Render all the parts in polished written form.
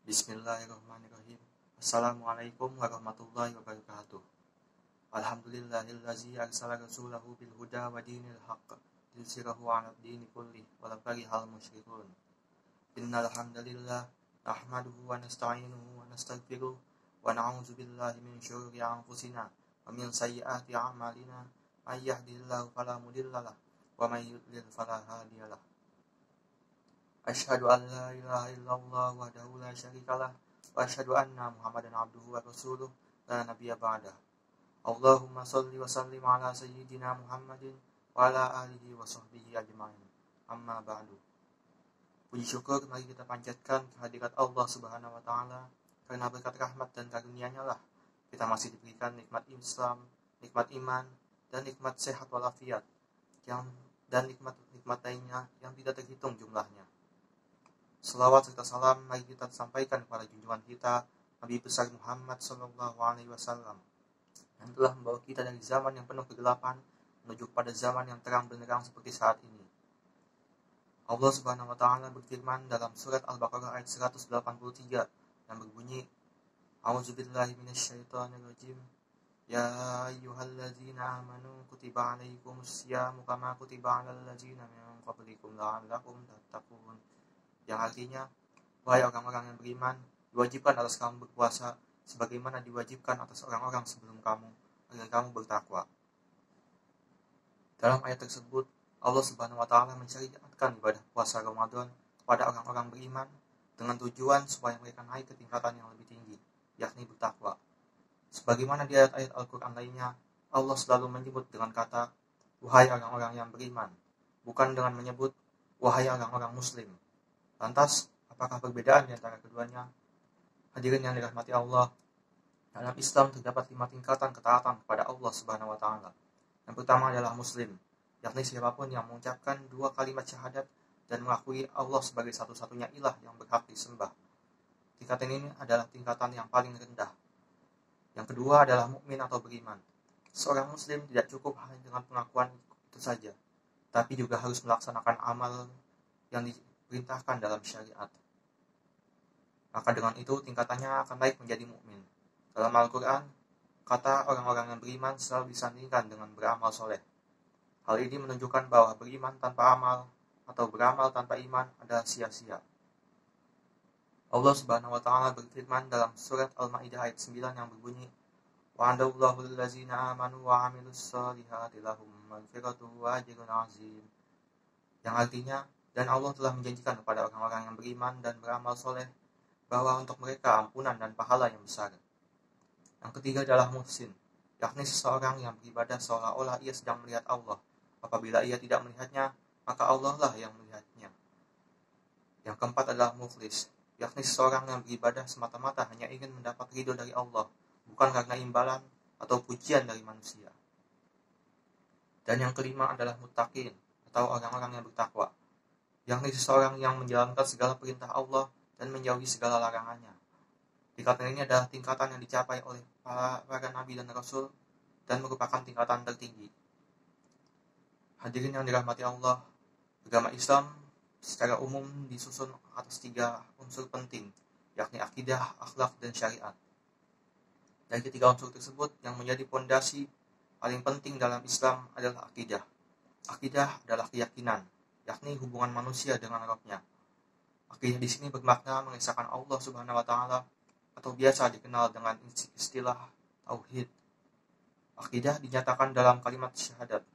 Bismillahirrahmanirrahim. Assalamualaikum warahmatullahi wabarakatuh. Alhamdulillahillazi arsala rasulahu bil huda wa dinil haqq liyuzhirahu 'alad dini kullih walau karihal musyrikun. Innal hamdalillah nahmaduhu wa nasta'inuhu wa nastaghfiruh wa na'udzu billahi min syururi anfusina wa min sayyiati a'malina. May yahdihillahu fala mudhillalah wa may yudlil fala hadiyalah. Asyhadu an la ilaha illallah wahdahu la syarikalah wa asyhadu anna Muhammadan abduhu wa rasuluh la nabiyya ba'dah. Allahumma shalli wa sallim ala sayyidina Muhammadin wa ala alihi wa sahbihi ajma'in. Amma ba'du. Puji syukur mari kita panjatkan kehadirat Allah Subhanahu wa taala, karena berkat rahmat dan karunia-Nya lah kita masih diberikan nikmat Islam, nikmat iman, dan nikmat sehat walafiat dan nikmat-nikmat lainnya yang tidak terhitung jumlahnya. Selawat serta salam mari kita sampaikan kepada junjungan kita Nabi besar Muhammad sallallahu alaihi wasallam yang telah membawa kita dari zaman yang penuh kegelapan menuju pada zaman yang terang benderang seperti saat ini. Allah Subhanahu wa taala berfirman dalam surat Al-Baqarah ayat 183 yang berbunyi, A'udzubillahi minasyaitonirrajim. Ya ayyuhallazina amanu kutiba alaikumusyamu kama kutiba alal ladzina min qablikum la'allakum tattaqun. Yang artinya, wahai orang-orang yang beriman, diwajibkan atas kamu berpuasa sebagaimana diwajibkan atas orang-orang sebelum kamu, agar kamu bertakwa. Dalam ayat tersebut, Allah Subhanahu wa taala mensyariatkan ibadah puasa Ramadan kepada orang-orang beriman dengan tujuan supaya mereka naik ke tingkatan yang lebih tinggi, yakni bertakwa. Sebagaimana di ayat-ayat Al-Qur'an lainnya, Allah selalu menyebut dengan kata wahai orang-orang yang beriman, bukan dengan menyebut wahai orang-orang muslim. Lantas, apakah perbedaan di antara keduanya? Hadirin yang dirahmati Allah, dalam Islam terdapat 5 tingkatan ketaatan kepada Allah Subhanahu wa taala. Yang pertama adalah muslim, yakni siapapun yang mengucapkan 2 kalimat syahadat dan mengakui Allah sebagai satu-satunya ilah yang berhak disembah. Tingkatan ini adalah tingkatan yang paling rendah. Yang kedua adalah mukmin atau beriman. Seorang muslim tidak cukup hanya dengan pengakuan itu saja, tapi juga harus melaksanakan amal yang diperintahkan dalam syariat. Maka dengan itu tingkatannya akan naik menjadi mukmin. Dalam Al-Quran, kata orang-orang yang beriman selalu disandingkan dengan beramal soleh. Hal ini menunjukkan bahwa beriman tanpa amal atau beramal tanpa iman adalah sia-sia. Allah Subhanahu wa taala berfirman dalam surat Al-Maidah ayat 9 yang berbunyi, Wa'adallahu allazina amanu wa 'amilus shalihati lahum maghfiratu wa ajrun 'azim. Yang artinya, dan Allah telah menjanjikan kepada orang-orang yang beriman dan beramal soleh bahwa untuk mereka ampunan dan pahala yang besar. Yang ketiga adalah muhsin, yakni seseorang yang beribadah seolah-olah ia sedang melihat Allah. Apabila ia tidak melihatnya, maka Allah lah yang melihatnya. Yang keempat adalah mukhlis, yakni seseorang yang beribadah semata-mata hanya ingin mendapat ridho dari Allah, bukan karena imbalan atau pujian dari manusia. Dan yang kelima adalah muttaqin, atau orang-orang yang bertakwa, yakni seseorang yang menjalankan segala perintah Allah dan menjauhi segala larangannya. Tingkatan ini adalah tingkatan yang dicapai oleh para nabi dan rasul dan merupakan tingkatan tertinggi. Hadirin yang dirahmati Allah, agama Islam secara umum disusun atas 3 unsur penting, yakni akidah, akhlak, dan syariat. Dari ketiga unsur tersebut, yang menjadi pondasi paling penting dalam Islam adalah akidah. Akidah adalah keyakinan, yakni hubungan manusia dengan Rabb-Nya. Akidah di sini bermakna mengesahkan Allah Subhanahu wa taala atau biasa dikenal dengan istilah tauhid. Akidah dinyatakan dalam kalimat syahadat.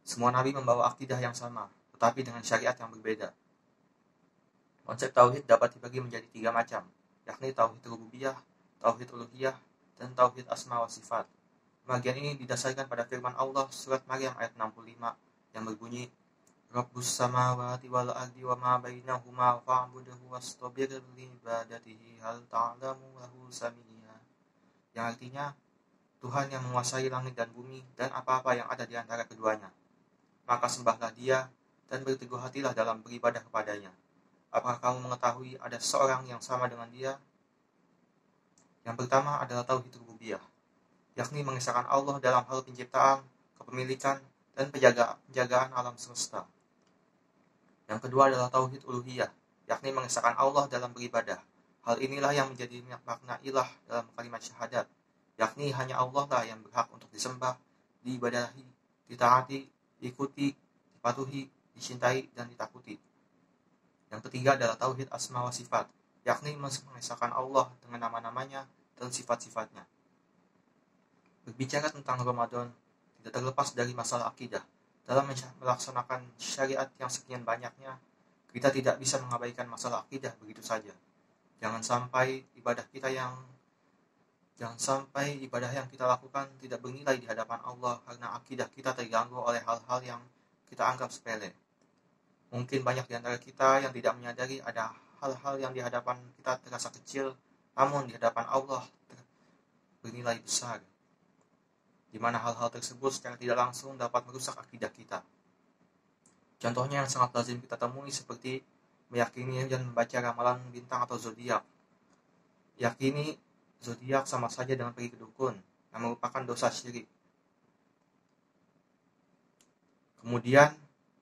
Semua nabi membawa akidah yang sama, tetapi dengan syariat yang berbeda. Konsep tauhid dapat dibagi menjadi 3 macam, yakni tauhid rububiyah, tauhid uluhiyah, dan tauhid asma wa sifat. Bagian ini didasarkan pada firman Allah surat Maryam ayat 65 yang berbunyi, Rabbus samawati wal ardi wa ma bainahuma fa'budhu wastabir li ibadatihi hal ta'lamu lahu samiyya. Yang artinya, Tuhan yang menguasai langit dan bumi dan apa-apa yang ada di antara keduanya. Maka sembahlah Dia dan berteguh hatilah dalam beribadah kepadanya. Apakah kamu mengetahui ada seorang yang sama dengan Dia? Yang pertama adalah tauhid rububiyah, yakni mengesahkan Allah dalam hal penciptaan, kepemilikan, dan penjagaan alam semesta. Yang kedua adalah tauhid uluhiyah, yakni mengesahkan Allah dalam beribadah, Hal inilah yang menjadi makna ilah dalam kalimat syahadat, yakni hanya Allah lah yang berhak untuk disembah, diibadahi, ditaati, diikuti, dipatuhi, dicintai, dan ditakuti. Yang ketiga adalah tauhid asma wa sifat, yakni mengesahkan Allah dengan nama-namanya dan sifat-sifatnya. Berbicara tentang Ramadan tidak terlepas dari masalah akidah. Dalam melaksanakan syariat yang sekian banyaknya, kita tidak bisa mengabaikan masalah akidah begitu saja. Jangan sampai ibadah yang kita lakukan tidak bernilai di hadapan Allah karena akidah kita terganggu oleh hal-hal yang kita anggap sepele. Mungkin banyak di antara kita yang tidak menyadari ada hal-hal yang di hadapan kita terasa kecil, namun di hadapan Allah bernilai besar, di mana hal-hal tersebut secara tidak langsung dapat merusak akidah kita. Contohnya yang sangat lazim kita temui seperti meyakini dan membaca ramalan bintang atau zodiak. Yakini zodiak sama saja dengan pergi ke dukun, yang merupakan dosa syirik. Kemudian,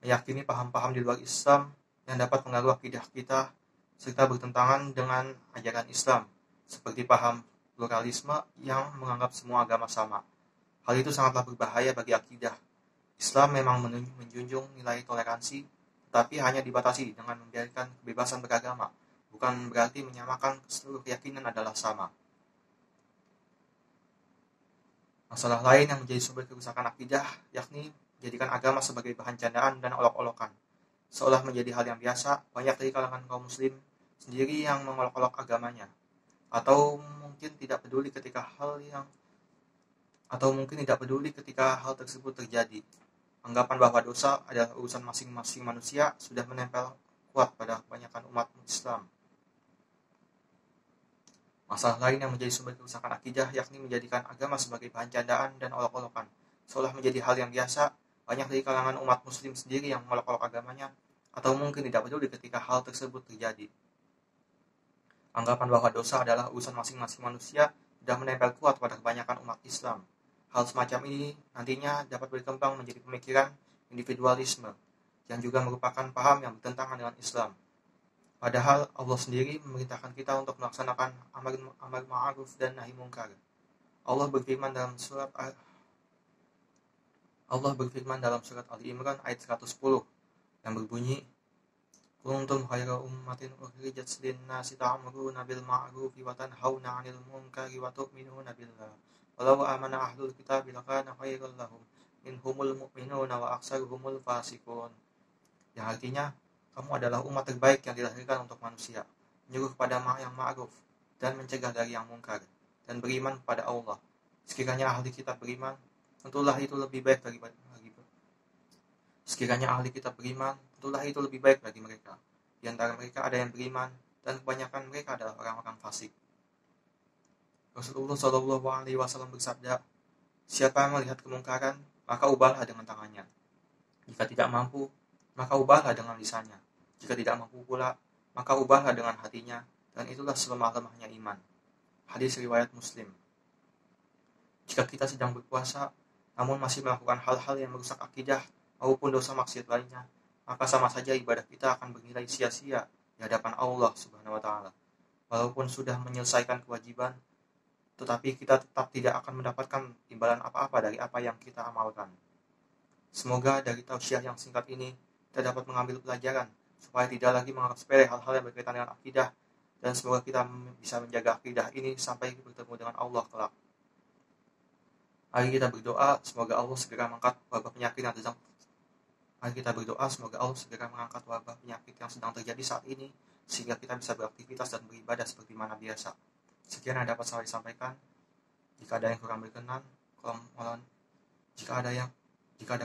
meyakini paham-paham di luar Islam yang dapat mengaruhi akidah kita, serta bertentangan dengan ajaran Islam, seperti paham pluralisme yang menganggap semua agama sama. Hal itu sangatlah berbahaya bagi akidah. Islam memang menjunjung nilai toleransi, tetapi hanya dibatasi dengan membiarkan kebebasan beragama, bukan berarti menyamakan seluruh keyakinan adalah sama. Masalah lain yang menjadi sumber kerusakan akidah, yakni menjadikan agama sebagai bahan candaan dan olok-olokan. Seolah menjadi hal yang biasa, banyak dari kalangan kaum muslim sendiri yang mengolok-olok agamanya, atau mungkin tidak peduli ketika hal tersebut terjadi. Anggapan bahwa dosa adalah urusan masing-masing manusia sudah menempel kuat pada kebanyakan umat Islam. Masalah lain yang menjadi sumber kerusakan akidah yakni menjadikan agama sebagai bahan candaan dan olok-olokan. Seolah menjadi hal yang biasa, banyak dari kalangan umat muslim sendiri yang mengolok-olok agamanya, atau mungkin tidak peduli ketika hal tersebut terjadi. Anggapan bahwa dosa adalah urusan masing-masing manusia sudah menempel kuat pada kebanyakan umat Islam. Hal semacam ini nantinya dapat berkembang menjadi pemikiran individualisme, yang juga merupakan paham yang bertentangan dengan Islam. Padahal Allah sendiri memerintahkan kita untuk melaksanakan amar ma'ruf dan nahi mungkar. Allah berfirman dalam surat Ali Imran ayat 110 yang berbunyi, kuntum khayra ummatin ukhrijat lin-nasi ta'muruna bil ma'rufi wa tanhauna 'anil munkari wa tu'minuna billah. Walau amana ahlul kitabi lakana khairan lahum minhumul mu'minuna wa aksaruhumul fasiqun. Yang artinya, kamu adalah umat terbaik yang dilahirkan untuk manusia, menyuruh kepada yang ma'ruf dan mencegah dari yang mungkar, dan beriman kepada Allah. Sekiranya ahli kitab beriman, tentulah itu lebih baik bagi mereka. Di antara mereka ada yang beriman, dan kebanyakan mereka adalah orang-orang fasik. Rasulullah SAW bersabda, siapa yang melihat kemungkaran, maka ubahlah dengan tangannya. Jika tidak mampu, maka ubahlah dengan lisannya. Jika tidak mampu pula, maka ubahlah dengan hatinya, dan itulah selemah-lemahnya iman. Hadis riwayat Muslim. Jika kita sedang berpuasa, namun masih melakukan hal-hal yang merusak akidah maupun dosa maksiat lainnya, maka sama saja ibadah kita akan bernilai sia-sia di hadapan Allah Subhanahu wa Ta'ala. Walaupun sudah menyelesaikan kewajiban, tetapi kita tetap tidak akan mendapatkan imbalan apa-apa dari apa yang kita amalkan. Semoga dari tausiah yang singkat ini kita dapat mengambil pelajaran supaya tidak lagi menganggap sepele hal-hal yang berkaitan dengan akidah, dan semoga kita bisa menjaga akidah ini sampai bertemu dengan Allah kelak. Mari kita berdoa semoga Allah segera mengangkat wabah penyakit yang sedang terjadi saat ini, sehingga kita bisa beraktivitas dan beribadah seperti mana biasa. Sekian yang dapat saya sampaikan. Jika ada yang kurang berkenan, jika ada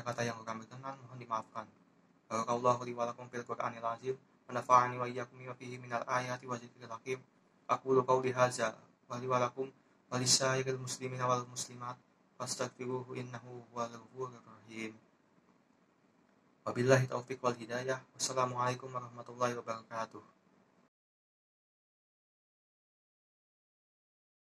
kata yang kurang berkenan, mohon dimaafkan. Barakallahu li wa lakum fil Qur'anil azim, wa nafa'ani wa iyyakum bima fihi minal ayati wa dzikril hakim. Aqulu qawli hadza wa li wa lakum wa lisairil muslimina wal muslimat fastaghfiruhu innahu huwal ghafurur rahim. Wabillahi taufiq wal hidayah. Wassalamualaikum warahmatullahi wabarakatuh.